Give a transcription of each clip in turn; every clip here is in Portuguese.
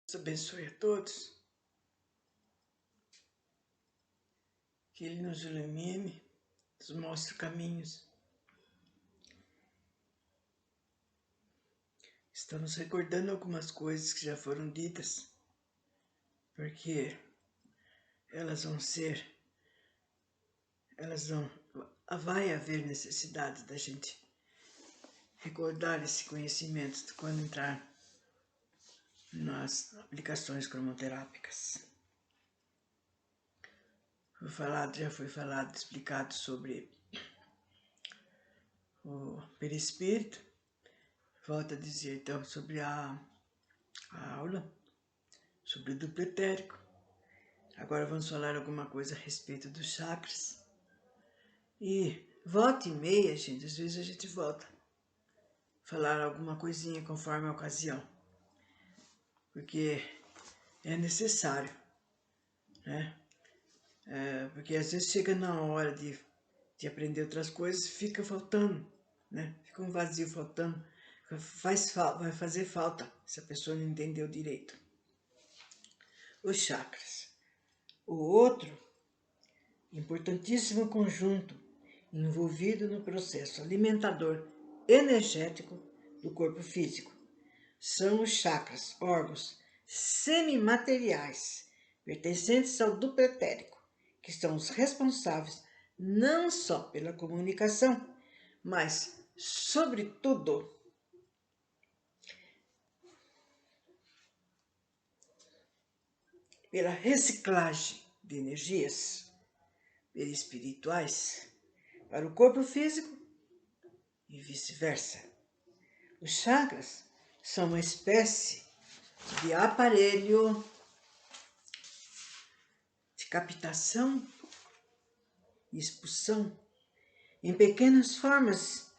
Deus abençoe a todos, que Ele nos ilumine, nos mostre caminhos. Estamos recordando algumas coisas que já foram ditas, porque vai haver necessidade da gente recordar esse conhecimento quando entrar nas aplicações cromoterápicas. Já foi falado, explicado sobre o perispírito. Volto a dizer então sobre a aula, sobre o duplo etérico. Agora vamos falar alguma coisa a respeito dos chakras. E volta e meia, gente, às vezes a gente volta a falar alguma coisinha conforme a ocasião, porque é necessário, né? Porque às vezes chega na hora de aprender outras coisas e fica faltando, né? Fica um vazio faltando, vai fazer falta se a pessoa não entendeu direito. Os chakras. O outro importantíssimo conjunto envolvido no processo alimentador energético do corpo físico são os chakras, órgãos semimateriais pertencentes ao duplo etérico, que são os responsáveis não só pela comunicação, mas, sobretudo, pela reciclagem de energias perispirituais para o corpo físico e vice-versa. Os chakras são uma espécie de aparelho de captação e expulsão em pequenas formas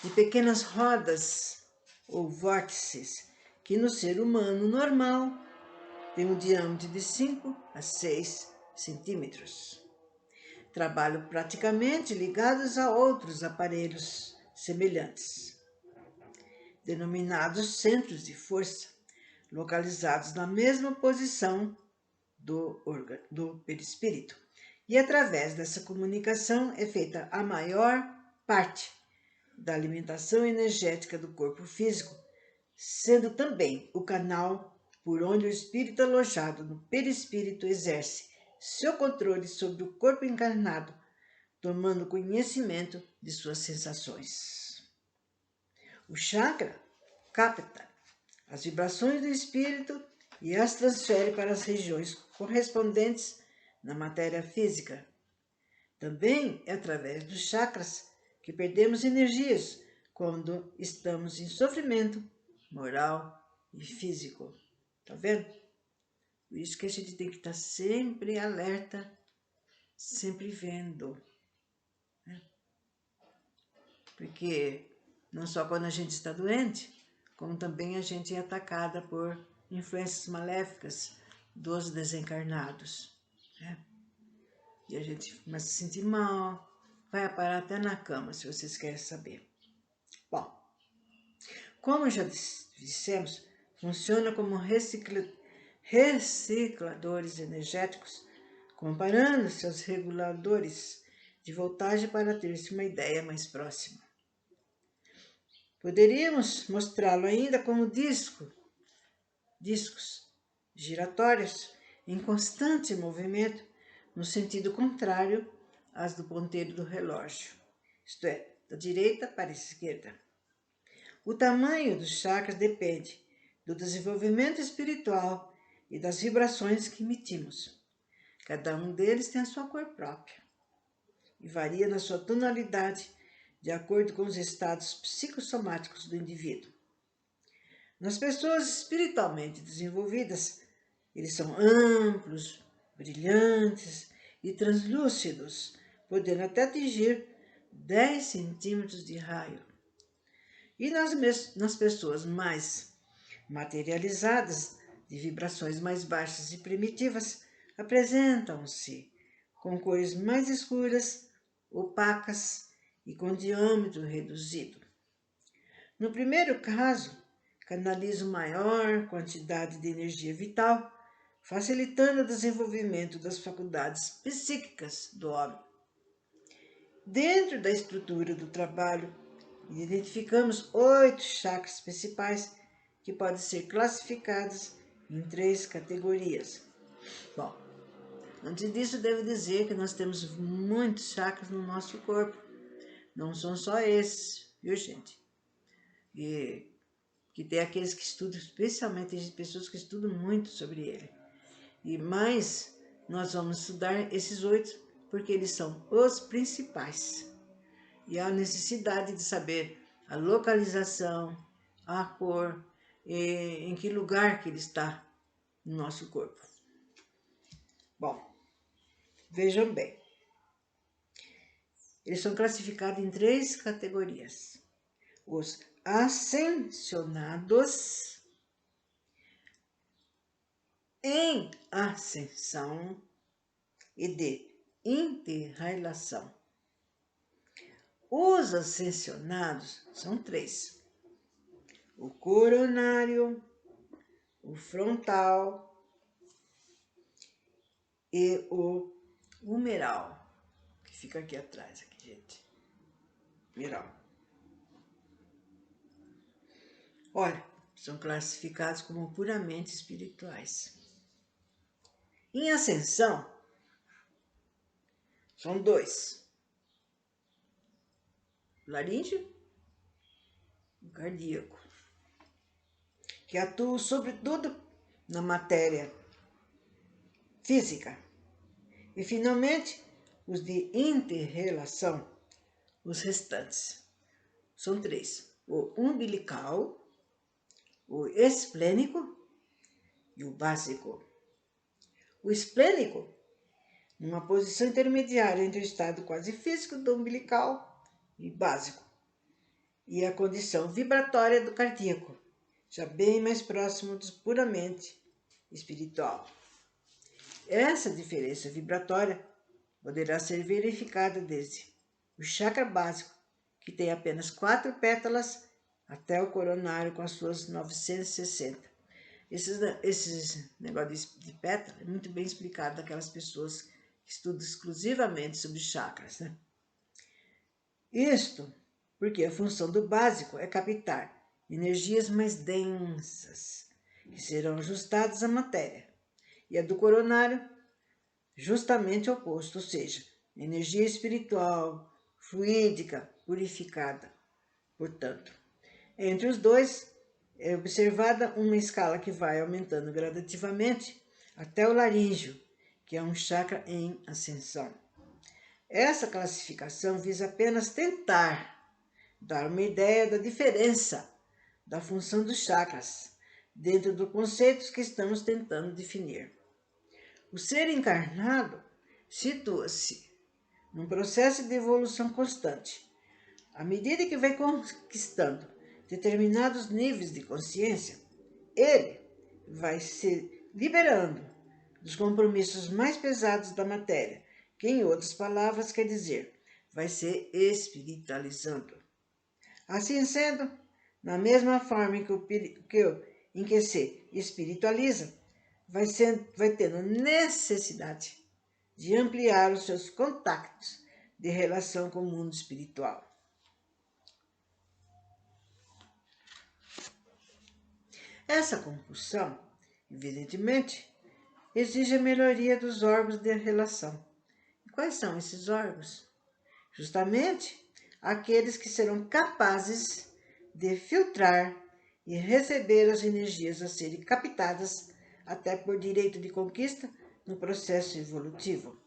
de pequenas rodas ou vórtices que no ser humano normal tem um diâmetro de 5 a 6 centímetros. Trabalham praticamente ligados a outros aparelhos semelhantes, denominados centros de força, localizados na mesma posição do perispírito. E através dessa comunicação é feita a maior parte da alimentação energética do corpo físico, sendo também o canal por onde o espírito alojado no perispírito exerce seu controle sobre o corpo encarnado, tomando conhecimento de suas sensações. O chakra capta as vibrações do espírito e as transfere para as regiões correspondentes na matéria física. Também é através dos chakras que perdemos energias quando estamos em sofrimento moral e físico. Tá vendo? Por isso que a gente tem que estar sempre alerta, sempre vendo, né? Porque não só quando a gente está doente, como também a gente é atacada por influências maléficas dos desencarnados, né? E a gente começa a se sentir mal, vai parar até na cama, se vocês querem saber. Bom, como já dissemos, funciona como recicladores energéticos, comparando-se aos reguladores de voltagem para ter-se uma ideia mais próxima. Poderíamos mostrá-lo ainda como discos giratórios em constante movimento, no sentido contrário às do ponteiro do relógio, isto é, da direita para a esquerda. O tamanho dos chakras depende do desenvolvimento espiritual e das vibrações que emitimos. Cada um deles tem a sua cor própria e varia na sua tonalidade de acordo com os estados psicossomáticos do indivíduo. Nas pessoas espiritualmente desenvolvidas, eles são amplos, brilhantes e translúcidos, podendo até atingir 10 centímetros de raio. E nas pessoas mais materializadas, de vibrações mais baixas e primitivas, apresentam-se com cores mais escuras, opacas e com diâmetro reduzido. No primeiro caso, canalizam maior quantidade de energia vital, facilitando o desenvolvimento das faculdades psíquicas do homem. Dentro da estrutura do trabalho, identificamos 8 chakras principais que podem ser classificados em 3 categorias. Bom, antes disso, devo dizer que nós temos muitos chakras no nosso corpo. Não são só esses, viu, gente? E que tem aqueles que estudam, especialmente tem pessoas que estudam muito sobre ele. Mas nós vamos estudar esses 8 porque eles são os principais. E há necessidade de saber a localização, a cor, em que lugar que ele está no nosso corpo. Bom, vejam bem. Eles são classificados em 3 categorias. Os ascensionados, em ascensão e de interrelação. Os ascensionados são 3. O coronário, o frontal e o humeral, que fica aqui atrás, aqui, gente. Humeral. Olha, são classificados como puramente espirituais. Em ascensão, são 2. O laríngeo e o cardíaco, que atuam sobretudo na matéria física. E, finalmente, os de interrelação, os restantes. São 3. O umbilical, o esplênico e o básico. O esplênico, numa posição intermediária entre o estado quase físico do umbilical e básico, e a condição vibratória do cardíaco, já bem mais próximo do puramente espiritual. Essa diferença vibratória poderá ser verificada desde o chakra básico, que tem apenas 4 pétalas, até o coronário com as suas 960. Esses negócios de pétala é muito bem explicado daquelas pessoas que estudam exclusivamente sobre chakras, né? Isto porque a função do básico é captar energias mais densas, que serão ajustadas à matéria, e a do coronário, justamente o oposto, ou seja, energia espiritual, fluídica, purificada. Portanto, entre os dois é observada uma escala que vai aumentando gradativamente até o laríngeo, que é um chakra em ascensão. Essa classificação visa apenas tentar dar uma ideia da diferença da função dos chakras dentro dos conceitos que estamos tentando definir. O ser encarnado situa-se num processo de evolução constante. À medida que vai conquistando determinados níveis de consciência, ele vai se liberando dos compromissos mais pesados da matéria, que, em outras palavras, quer dizer, vai se espiritualizando. Assim sendo, na mesma forma em que se espiritualiza, vai tendo necessidade de ampliar os seus contactos de relação com o mundo espiritual. Essa compulsão, evidentemente, exige a melhoria dos órgãos de relação. E quais são esses órgãos? Justamente aqueles que serão capazes de filtrar e receber as energias a serem captadas até por direito de conquista no processo evolutivo.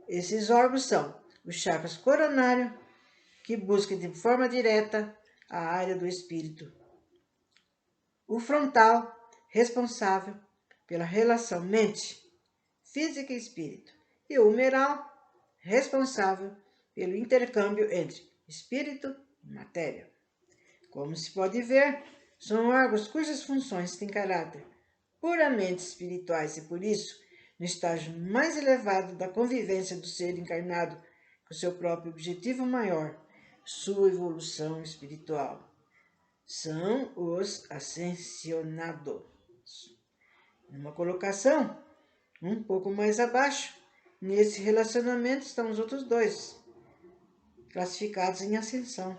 Esses órgãos são os chakras coronário, que busca de forma direta a área do espírito. O frontal, responsável pela relação mente, física e espírito. E o humeral, responsável pelo intercâmbio entre espírito e matéria. Como se pode ver, são órgãos cujas funções têm caráter puramente espirituais e, por isso, no estágio mais elevado da convivência do ser encarnado com seu próprio objetivo maior, sua evolução espiritual. são os ascensionados. Numa colocação um pouco mais abaixo, nesse relacionamento estão os outros dois, classificados em ascensão,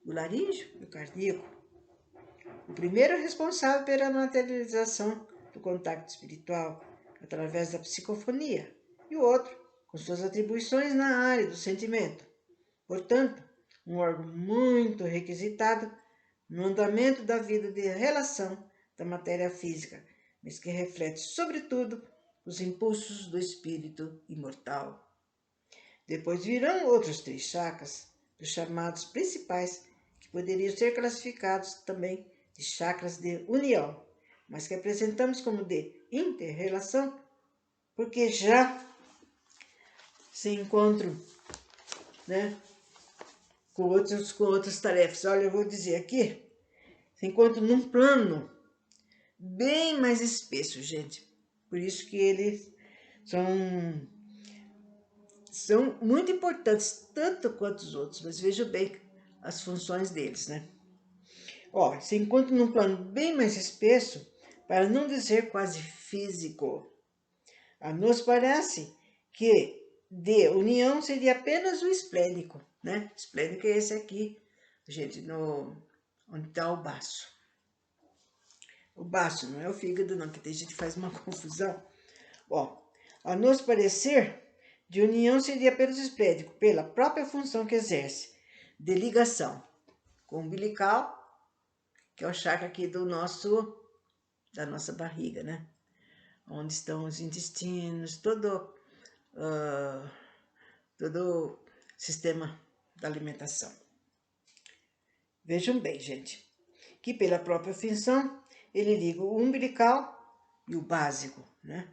o laríngeo e o cardíaco. O primeiro é responsável pela materialização do contato espiritual, através da psicofonia, e o outro, com suas atribuições na área do sentimento. Portanto, um órgão muito requisitado no andamento da vida de relação da matéria física, mas que reflete, sobretudo, os impulsos do espírito imortal. Depois virão outros 3 chakras, os chamados principais, que poderiam ser classificados também de chakras de união, mas que apresentamos como de inter-relação, porque já se encontram, né, com outras tarefas. Olha, eu vou dizer aqui, se encontram num plano bem mais espesso, gente. Por isso que eles são muito importantes, tanto quanto os outros, mas veja bem as funções deles, né? Ó, se encontra num plano bem mais espesso, para não dizer quase físico. A nos parece que de união seria apenas o esplênico, né? O esplênico é esse aqui, gente, onde está o baço. O baço não é o fígado, não, que tem gente que faz uma confusão. Ó, a nos parecer, de união seria apenas o esplênico, pela própria função que exerce, de ligação com o umbilical, que é o chakra aqui da nossa barriga, né? Onde estão os intestinos, todo o sistema da alimentação. Vejam bem, gente, que pela própria função, ele liga o umbilical e o básico, né?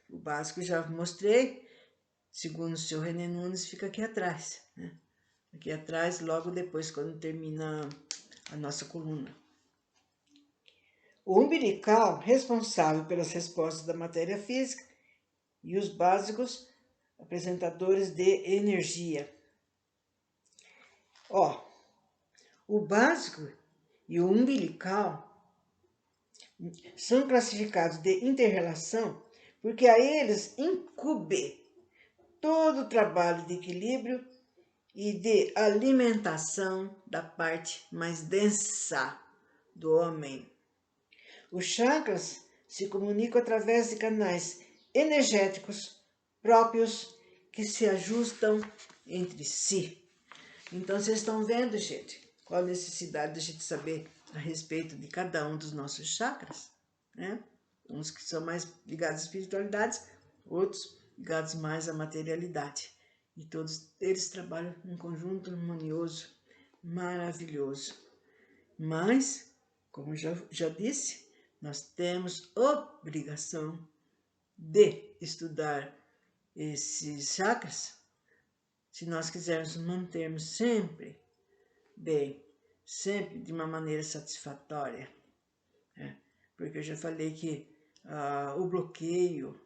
O básico já mostrei, segundo o seu René Nunes, fica aqui atrás, né? Aqui atrás, logo depois, quando termina a nossa coluna. O umbilical, responsável pelas respostas da matéria física, e os básicos, apresentadores de energia. Ó, o básico e o umbilical são classificados de inter-relação porque a eles incube todo o trabalho de equilíbrio e de alimentação da parte mais densa do homem. Os chakras se comunicam através de canais energéticos próprios que se ajustam entre si. Então, vocês estão vendo, gente, qual a necessidade de a gente saber a respeito de cada um dos nossos chakras, né? Uns que são mais ligados à espiritualidade, outros ligados mais à materialidade. E todos eles trabalham em conjunto harmonioso, maravilhoso. Mas, como já disse, nós temos obrigação de estudar esses chakras se nós quisermos mantermos sempre bem, sempre de uma maneira satisfatória. Né? Porque eu já falei que o bloqueio,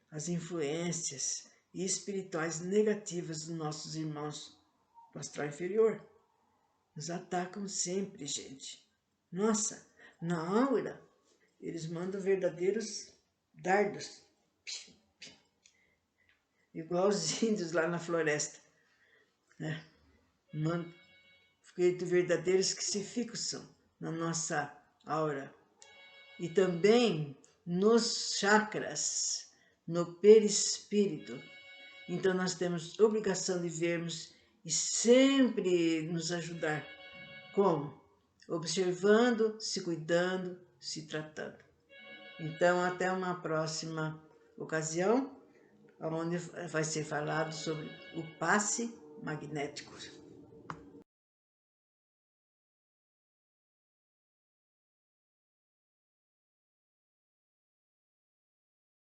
as influências espirituais negativas dos nossos irmãos do astral inferior nos atacam sempre, gente. Nossa, na aura, eles mandam verdadeiros dardos, igual os índios lá na floresta, né? Verdadeiros que se fixam na nossa aura. E também nos chakras, no perispírito. Então nós temos obrigação de vermos e sempre nos ajudar. Como? Observando, se cuidando, se tratando. Então, até uma próxima ocasião, onde vai ser falado sobre o passe magnético.